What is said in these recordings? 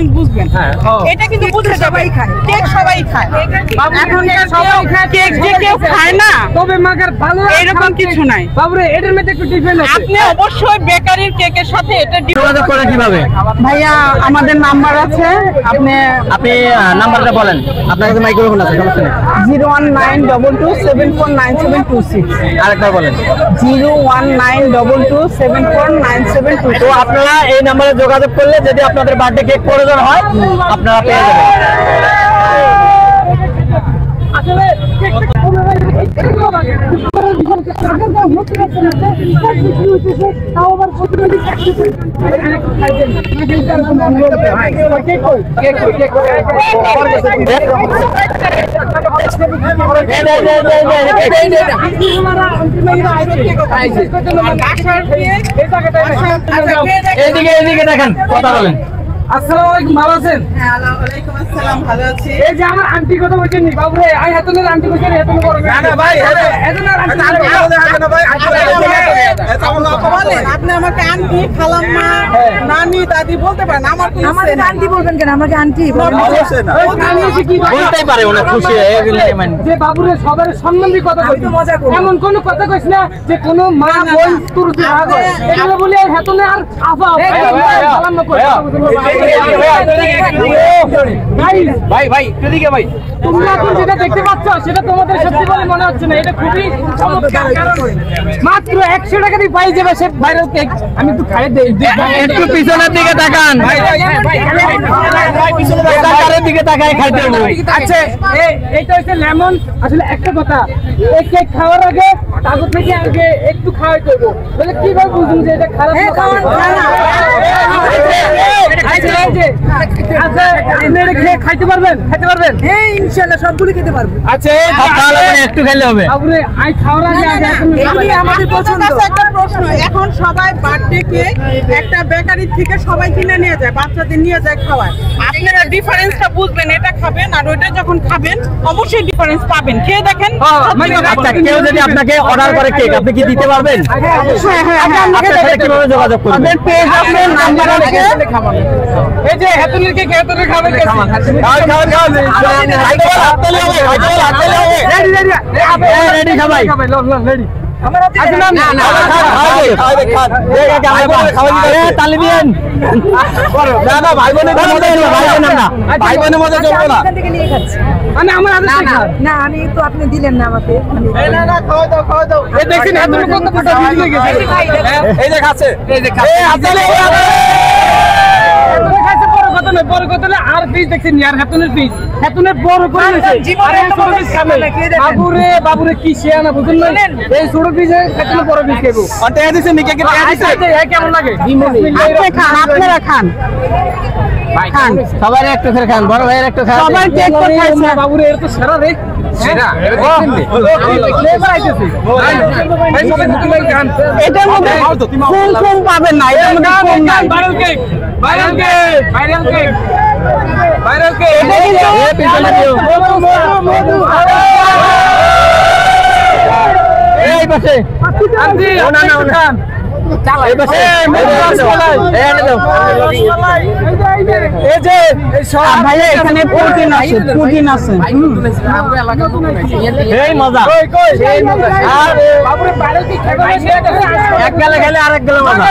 Difference বুঝবেন। এটা কিন্তু বুঝে সবাই খায়, কেক সবাই খায়, এখন সবাই খায় কেক, যে কেউ খায় না তবে মাগার ভালো এরকম কিছু নাই বাবুরে। এটার মধ্যে একটু ডিফারেন্স আছে। আপনি অবশ্যই বেকারির কেকের সাথে এটা যোগাযোগ করে কিভাবে? ভাইয়া আমাদের নাম্বার আছে, আপনি নাম্বারটা বলেন। আপনার কাছে মাইক্রোফোন আছে, সমস্যা নেই। 01922749726। আরেকটা বলেন। 01922749726। তো আপনারা এই নাম্বারে যোগাযোগ করলে যদি আপনাদের বার্থডে কেক প্রয়োজন হয় আপনারা পেয়ে যাবেন। এদিকে দেখেন, কথা বলেন। আসসালামু আলাইকুম, ভালো আছেন? হ্যাঁ, ওয়ালাইকুম আসসালাম, ভালো আছি। এই যে আমার আন্টি কথা বলছেন নি বাবু রে, আই হাতনের আন্টি বলছেন এত বড় না না ভাই, এজনের আন্টি না ভাই। বলেন আপনি আমাকে আন্টি, খালাম্মা, নানি, দাদি বলতে পারেন, আমাকে আন্টি বলবেন কেন? আমাকে আন্টি বলতেই পারে, ওনা খুশি যে বাবু রে সবার সম্মান দিয়ে কথা কইছি, এমন কোন কথা কইছ না যে কোন মা বোন তোর বিয়া করে এগুলো বলে হাতনে আর আফা খালাম্মা কই। ভাই ভাই এদিকে ভাই, তোমরা এখন যেটা দেখতে পাচ্ছ সেটা তোমাদের সত্যি বলে মনে হচ্ছে না। এটা খুবই চমৎকার, কারণ মাত্র 100 টাকা দিয়ে পাই যাবে সে ভাইরাল কেক। আমি একটু খাই দেই, একটু পিছনের দিকে তাকান, পিছনের দিকে তাকায় খাইতে হবে। আচ্ছা এইটা হচ্ছে লেমন। আসলে একটা কথা, এই কেক খাওয়ার আগে কাগজ থেকে আগে একটু খাওয়াই দেবো, বলে কিভাবে বুঝুন যে এটা খারাপ না। আচ্ছা আপনি খাইতে পারবেন? খাইতে পারবেন? হ্যাঁ ইনশাআল্লাহ সবগুলো খেতে পারবো। আচ্ছা একটু খেলে হবে। আই খাওয়ার আগে আমাদের পছন্দ। একটা প্রশ্ন, এখন সবাই বার্থডে কেক একটা বেকারি থেকে সবাই কিনে নিয়ে যায়, বাচ্চাদের নিয়ে যায় খাওয়ায়। আপনারা ডিফারেন্সটা বুঝবেন, এটা খাবেন আর ওইটা যখন খাবেন অবশ্যই ডিফারেন্স পাবেন, খেয়ে দেখেন। আচ্ছা কেউ যদি আপনাকে অর্ডার করে কেক, আপনি কি দিতে পারবেন? আপনার সাথে কিভাবে যোগাযোগ করবেন? পেজ আছে, নাম্বার আছে। এই যে হেতুনের কেক, হেতুনের খাবেন কেক। রেডি সবাই? রেডি। তালি দিয়েন। ভাই বোনের মধ্যে চলবো না। মানে আমার না, আমি তো আপনি দিলেন না আমাকে। দেখছেন হেতুনের কত কথা ভিজে গেছে। এই যে খাচ্ছে, এই যে খাচ্ছে। বড় কথা আর পিস দেখছেন আর হেতুনের পিস, হেতুনের বড় করে বাবুরে বাবুরে কি সে না বুঝুন না, এই ছোট পিস হেতুনের বড় পিস খাবো। কেমন লাগে? আপনারা খান, খান সবাই একটু করে খান, বড় ভাইয়ের একটু খান। সবাই কেক তো খাইছে বাবুরে, এর তো সেরা রে, সেরা ফ্লেভার আইতেছে। ভাই সবাই দুটো খান। এটার মধ্যে ফুল ফুল পাবেন না, এটার মধ্যে ফুল নাই। Viral cake, viral cake, viral cake, viral cake. এটা কিন্তু এই পাশে আন্টি না না না এই পাশে এই যে ভাইয়া এখানে প্রোটিন আছে, প্রোটিন আছে। এই মজা, এই মজা। আর বাবুরে ভাইরাল কেক খাবে, এক গেলে খেলে আরেক গেলে মজা।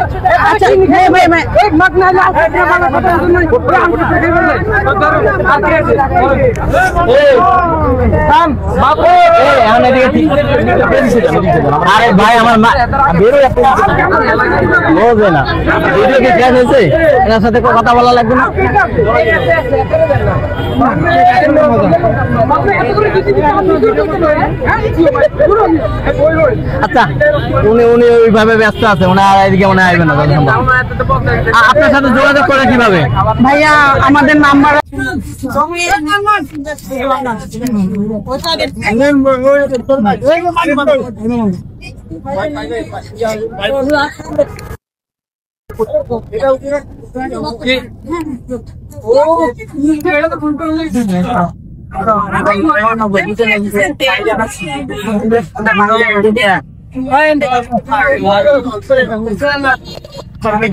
আচ্ছা ভাই ভাই ভাই এক মাগ না না আপনি ভালো কথা শুনুন, আমি তো খাই বললে আর কি আছে? এই থাম বাবু, এই এখন এদিকে ঠিক আরে ভাই আমার মা বেরো বোঝে না, ভিডিও কি শেষ হয়েছে? এনার সাথে কথা বলা লাগবে না। আচ্ছা উনি উনি ওইভাবে ব্যস্ত আছে, ওনার এদিকে মনে আসবে না। আপনার সাথে যোগাযোগ করে কিভাবে? ভাইয়া আমাদের নাম্বার মানে